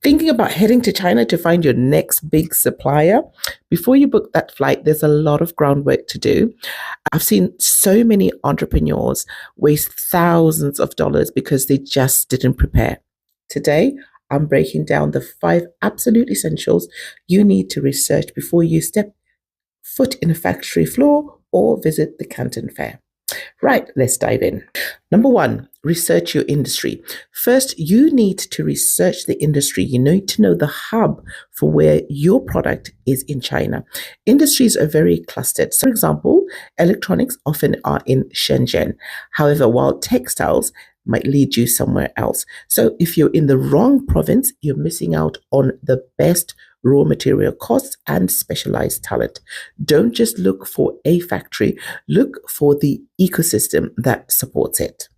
Thinking about heading to China to find your next big supplier? Before you book that flight, there's a lot of groundwork to do. I've seen so many entrepreneurs waste thousands of dollars because they just didn't prepare. Today, I'm breaking down the 5 absolute essentials you need to research before you step foot in a factory floor or visit the Canton Fair. Right, let's dive in. Number one, research your industry. First, you need to research the industry. You need to know the hub for where your product is in China. Industries are very clustered. So, for example, electronics often are in Shenzhen. However, while textiles might lead you somewhere else. So if you're in the wrong province, you're missing out on the best raw material costs and specialized talent. Don't just look for a factory, look for the ecosystem that supports it.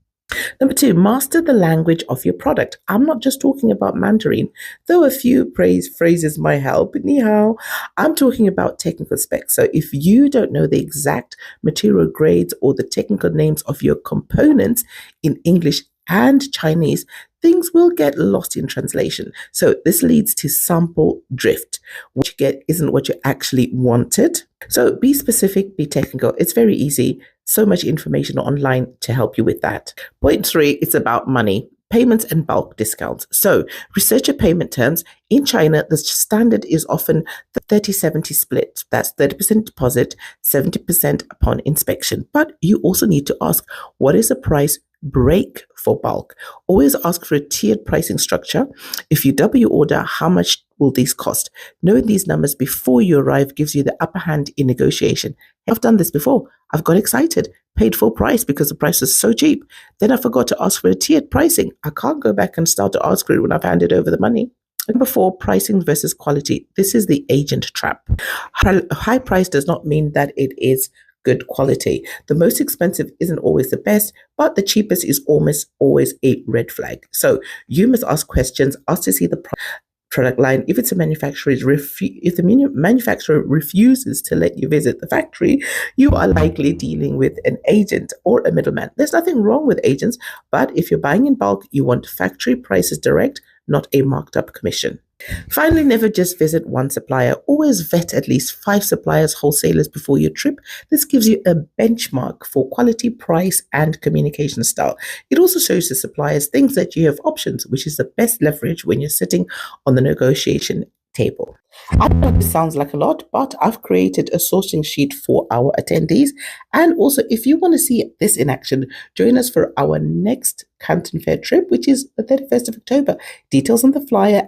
Number two, master the language of your product. I'm not just talking about Mandarin, though a few praise phrases might help. Ni hao. I'm talking about technical specs. So if you don't know the exact material grades or the technical names of your components in English and Chinese, things will get lost in translation. So this leads to sample drift. What you get isn't what you actually wanted. So be specific, be technical. It's very easy. So much information online to help you with that. Point three, it's about money. Payments and bulk discounts. So research your payment terms. In China, the standard is often the 30-70 split. That's 30% deposit, 70% upon inspection. But you also need to ask, what is the price break for bulk? Always ask for a tiered pricing structure. If you double your order, how much will these cost? Knowing these numbers before you arrive gives you the upper hand in negotiation. I've done this before. I've got excited, paid full price because the price was so cheap. Then I forgot to ask for a tiered pricing. I can't go back and start to ask for it when I've handed over the money. Number four, pricing versus quality. This is the agent trap. High price does not mean that it is good quality. The most expensive isn't always the best, but the cheapest is almost always a red flag. So you must ask questions, ask to see the product line. If it's a manufacturer, if the manufacturer refuses to let you visit the factory, you are likely dealing with an agent or a middleman. There's nothing wrong with agents, but if you're buying in bulk, you want factory prices direct, not a marked up commission. Finally, never just visit one supplier. Always vet at least 5 suppliers, wholesalers before your trip. This gives you a benchmark for quality, price, and communication style. It also shows the suppliers things that you have options, which is the best leverage when you're sitting on the negotiation table. I know this sounds like a lot, but I've created a sourcing sheet for our attendees. And also, if you want to see this in action, join us for our next Canton Fair trip, which is the 31st of October. Details on the flyer